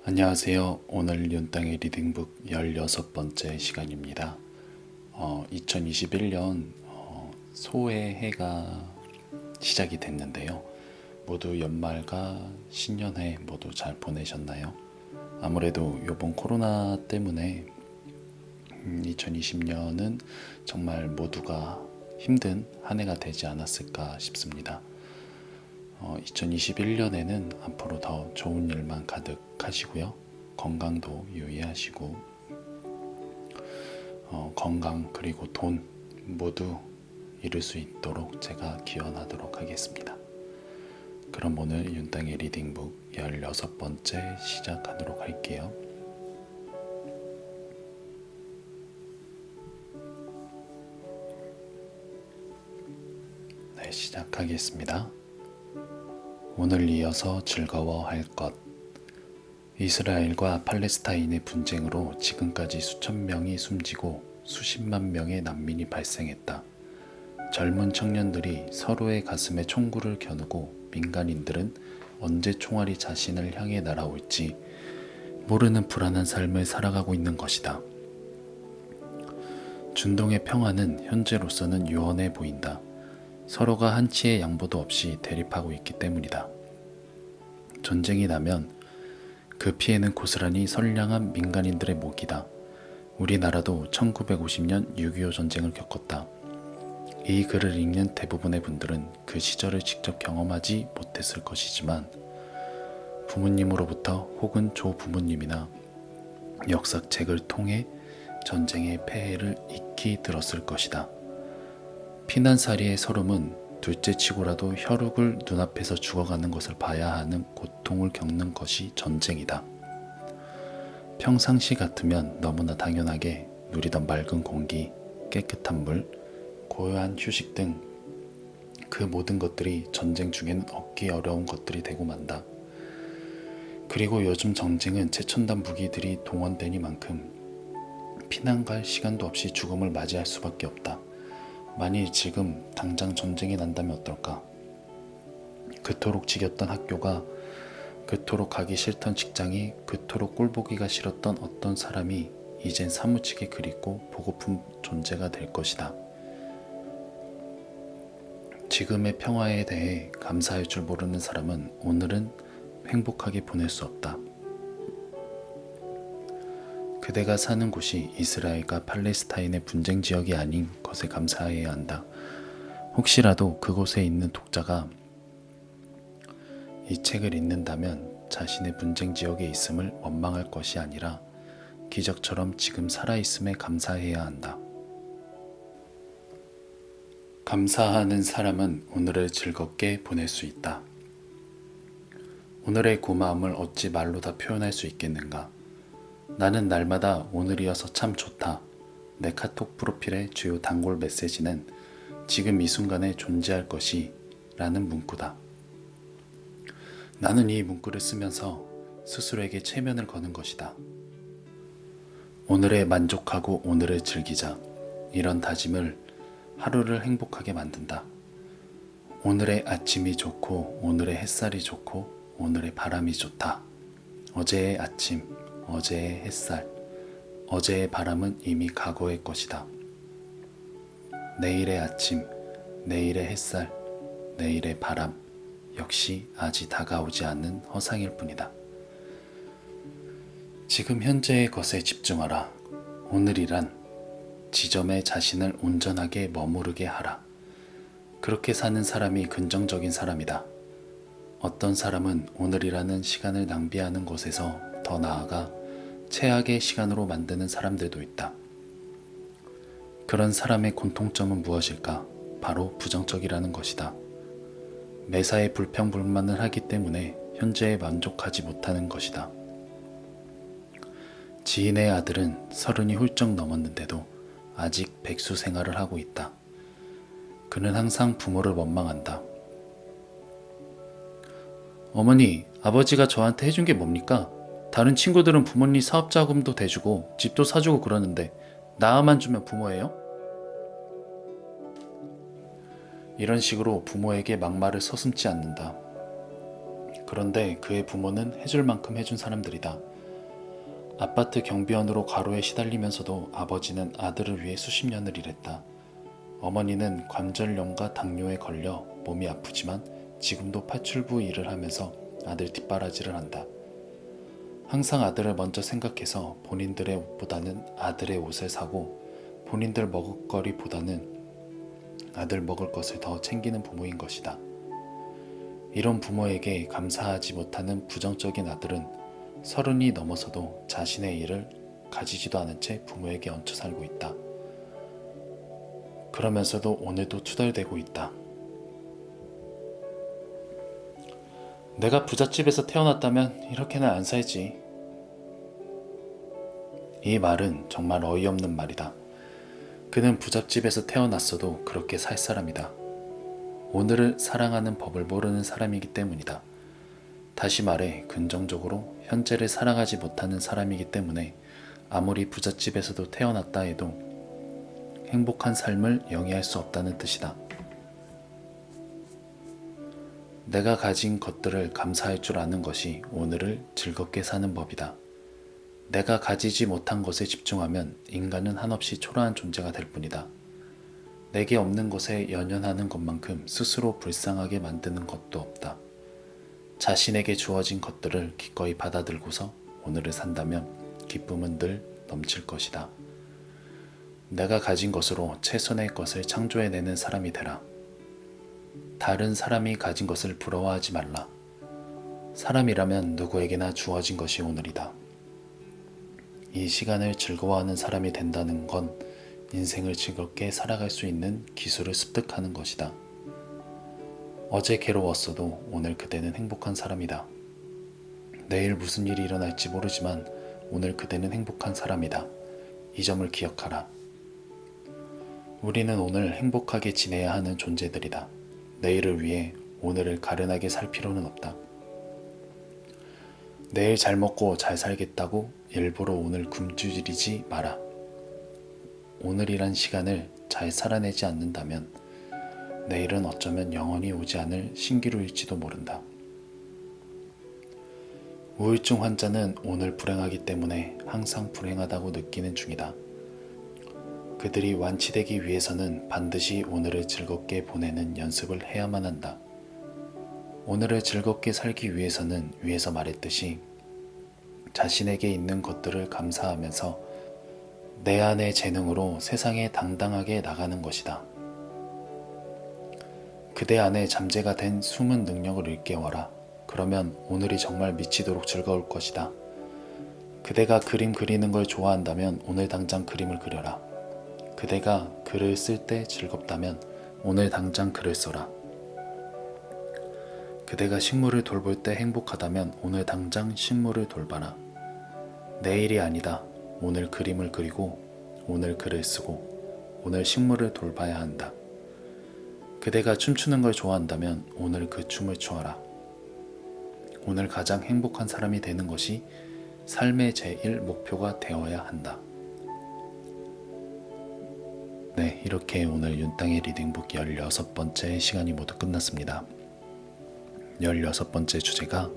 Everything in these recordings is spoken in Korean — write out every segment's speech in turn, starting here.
안녕하세요. 오늘 윤땅의 리딩북 16번째 시간입니다. 2021년 소의 해가 시작이 됐는데요. 모두 연말과 신년회 모두 잘 보내셨나요? 아무래도 이번 코로나 때문에 2020년은 정말 모두가 힘든 한 해가 되지 않았을까 싶습니다. 2021년에는 앞으로 더 좋은 일만 가득하시고요. 건강도 유의하시고 건강 그리고 돈 모두 이룰 수 있도록 제가 기원하도록 하겠습니다. 그럼 오늘 윤땅의 리딩북 16번째 시작하도록 할게요. 네, 시작하겠습니다. 오늘 이어서 즐거워할 것. 이스라엘과 팔레스타인의 분쟁으로 지금까지 수천 명이 숨지고 수십만 명의 난민이 발생했다. 젊은 청년들이 서로의 가슴에 총구를 겨누고 민간인들은 언제 총알이 자신을 향해 날아올지 모르는 불안한 삶을 살아가고 있는 것이다. 중동의 평화는 현재로서는 유언해 보인다. 서로가 한치의 양보도 없이 대립하고 있기 때문이다. 전쟁이 나면 그 피해는 고스란히 선량한 민간인들의 몫이다. 우리나라도 1950년 6.25 전쟁을 겪었다. 이 글을 읽는 대부분의 분들은 그 시절을 직접 경험하지 못했을 것이지만 부모님으로부터 혹은 조부모님이나 역사책을 통해 전쟁의 폐해를 익히 들었을 것이다. 피난살이의 서름은 둘째치고라도 혈육을 눈앞에서 죽어가는 것을 봐야 하는 고통을 겪는 것이 전쟁이다. 평상시 같으면 너무나 당연하게 누리던 맑은 공기, 깨끗한 물, 고요한 휴식 등 그 모든 것들이 전쟁 중에는 얻기 어려운 것들이 되고 만다. 그리고 요즘 전쟁은 최첨단 무기들이 동원되니만큼 피난 갈 시간도 없이 죽음을 맞이할 수밖에 없다. 만일 지금 당장 전쟁이 난다면 어떨까? 그토록 지겼던 학교가, 그토록 가기 싫던 직장이, 그토록 꼴보기가 싫었던 어떤 사람이 이젠 사무치게 그립고 보고픈 존재가 될 것이다. 지금의 평화에 대해 감사할 줄 모르는 사람은 오늘은 행복하게 보낼 수 없다. 그대가 사는 곳이 이스라엘과 팔레스타인의 분쟁 지역이 아닌 것에 감사해야 한다. 혹시라도 그곳에 있는 독자가 이 책을 읽는다면 자신의 분쟁 지역에 있음을 원망할 것이 아니라 기적처럼 지금 살아있음에 감사해야 한다. 감사하는 사람은 오늘을 즐겁게 보낼 수 있다. 오늘의 고마움을 어찌 말로 다 표현할 수 있겠는가? 나는 날마다 오늘이어서 참 좋다. 내 카톡 프로필의 주요 단골 메시지는 지금 이 순간에 존재할 것이 라는 문구다. 나는 이 문구를 쓰면서 스스로에게 체면을 거는 것이다. 오늘에 만족하고 오늘을 즐기자. 이런 다짐을 하루를 행복하게 만든다. 오늘의 아침이 좋고 오늘의 햇살이 좋고 오늘의 바람이 좋다. 어제의 아침, 어제의 햇살, 어제의 바람은 이미 과거의 것이다. 내일의 아침, 내일의 햇살, 내일의 바람 역시 아직 다가오지 않는 허상일 뿐이다. 지금 현재의 것에 집중하라. 오늘이란 지점에 자신을 온전하게 머무르게 하라. 그렇게 사는 사람이 긍정적인 사람이다. 어떤 사람은 오늘이라는 시간을 낭비하는 곳에서 더 나아가 최악의 시간으로 만드는 사람들도 있다. 그런 사람의 공통점은 무엇일까? 바로 부정적이라는 것이다. 매사에 불평불만을 하기 때문에 현재에 만족하지 못하는 것이다. 지인의 아들은 30이 훌쩍 넘었는데도 아직 백수 생활을 하고 있다. 그는 항상 부모를 원망한다. 어머니, 아버지가 저한테 해준 게 뭡니까? 다른 친구들은 부모님 사업자금도 대주고 집도 사주고 그러는데 나만 주면 부모예요? 이런 식으로 부모에게 막말을 서슴지 않는다. 그런데 그의 부모는 해줄 만큼 해준 사람들이다. 아파트 경비원으로 과로에 시달리면서도 아버지는 아들을 위해 수십 년을 일했다. 어머니는 관절염과 당뇨에 걸려 몸이 아프지만 지금도 파출부 일을 하면서 아들 뒷바라지를 한다. 항상 아들을 먼저 생각해서 본인들의 옷보다는 아들의 옷을 사고 본인들 먹을거리보다는 아들 먹을 것을 더 챙기는 부모인 것이다. 이런 부모에게 감사하지 못하는 부정적인 아들은 30이 넘어서도 자신의 일을 가지지도 않은 채 부모에게 얹혀 살고 있다. 그러면서도 오늘도 투덜대고 있다. 내가 부잣집에서 태어났다면 이렇게는 안 살지. 이 말은 정말 어이없는 말이다. 그는 부잣집에서 태어났어도 그렇게 살 사람이다. 오늘을 사랑하는 법을 모르는 사람이기 때문이다. 다시 말해 긍정적으로 현재를 살아가지 못하는 사람이기 때문에 아무리 부잣집에서도 태어났다 해도 행복한 삶을 영위할 수 없다는 뜻이다. 내가 가진 것들을 감사할 줄 아는 것이 오늘을 즐겁게 사는 법이다. 내가 가지지 못한 것에 집중하면 인간은 한없이 초라한 존재가 될 뿐이다. 내게 없는 것에 연연하는 것만큼 스스로 불쌍하게 만드는 것도 없다. 자신에게 주어진 것들을 기꺼이 받아들고서 오늘을 산다면 기쁨은 늘 넘칠 것이다. 내가 가진 것으로 최선의 것을 창조해내는 사람이 되라. 다른 사람이 가진 것을 부러워하지 말라. 사람이라면 누구에게나 주어진 것이 오늘이다. 이 시간을 즐거워하는 사람이 된다는 건 인생을 즐겁게 살아갈 수 있는 기술을 습득하는 것이다. 어제 괴로웠어도 오늘 그대는 행복한 사람이다. 내일 무슨 일이 일어날지 모르지만 오늘 그대는 행복한 사람이다. 이 점을 기억하라. 우리는 오늘 행복하게 지내야 하는 존재들이다. 내일을 위해 오늘을 가련하게 살 필요는 없다. 내일 잘 먹고 잘 살겠다고 일부러 오늘 굶주리지 마라. 오늘이란 시간을 잘 살아내지 않는다면 내일은 어쩌면 영원히 오지 않을 신기루일지도 모른다. 우울증 환자는 오늘 불행하기 때문에 항상 불행하다고 느끼는 중이다. 그들이 완치되기 위해서는 반드시 오늘을 즐겁게 보내는 연습을 해야만 한다. 오늘을 즐겁게 살기 위해서는 위에서 말했듯이 자신에게 있는 것들을 감사하면서 내 안의 재능으로 세상에 당당하게 나가는 것이다. 그대 안에 잠재가 된 숨은 능력을 일깨워라. 그러면 오늘이 정말 미치도록 즐거울 것이다. 그대가 그림 그리는 걸 좋아한다면 오늘 당장 그림을 그려라. 그대가 글을 쓸 때 즐겁다면 오늘 당장 글을 써라. 그대가 식물을 돌볼 때 행복하다면 오늘 당장 식물을 돌봐라. 내일이 아니다. 오늘 그림을 그리고 오늘 글을 쓰고 오늘 식물을 돌봐야 한다. 그대가 춤추는 걸 좋아한다면 오늘 그 춤을 추어라. 오늘 가장 행복한 사람이 되는 것이 삶의 제일 목표가 되어야 한다. 네, 이렇게 오늘 윤땅의 리딩북 16번째 시간이 모두 끝났습니다. 16번째 주제가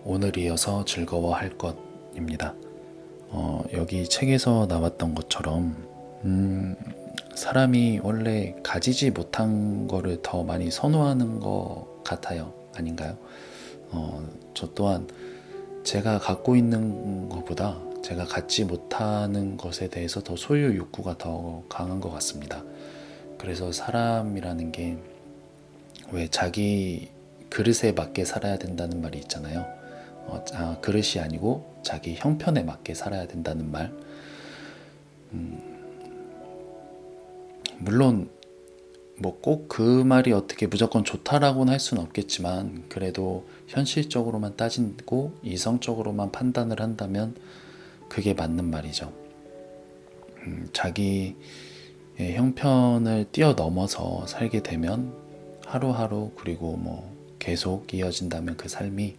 오늘 이어서 즐거워할 것입니다. 여기 책에서 나왔던 것처럼 사람이 원래 가지지 못한 거를 더 많이 선호하는 것 같아요. 아닌가요? 저 또한 제가 갖고 있는 것보다 제가 갖지 못하는 것에 대해서 더 소유 욕구가 더 강한 것 같습니다. 그래서 사람이라는 게 왜 자기 그릇에 맞게 살아야 된다는 말이 있잖아요. 그릇이 아니고 자기 형편에 맞게 살아야 된다는 말. 물론 뭐 꼭 그 말이 어떻게 무조건 좋다라고는 할 수는 없겠지만 그래도 현실적으로만 따지고 이성적으로만 판단을 한다면 그게 맞는 말이죠. 자기의 형편을 뛰어넘어서 살게 되면 하루하루 그리고 뭐 계속 이어진다면 그 삶이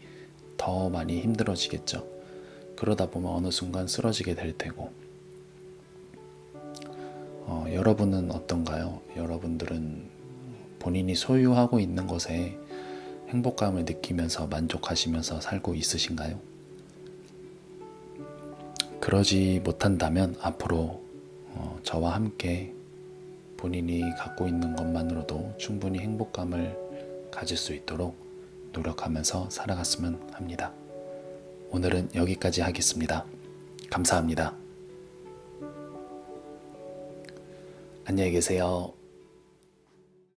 더 많이 힘들어지겠죠. 그러다 보면 어느 순간 쓰러지게 될 테고. 여러분은 어떤가요? 여러분들은 본인이 소유하고 있는 것에 행복감을 느끼면서 만족하시면서 살고 있으신가요? 그러지 못한다면 앞으로 저와 함께 본인이 갖고 있는 것만으로도 충분히 행복감을 가질 수 있도록 노력하면서 살아갔으면 합니다. 오늘은 여기까지 하겠습니다. 감사합니다. 안녕히 계세요.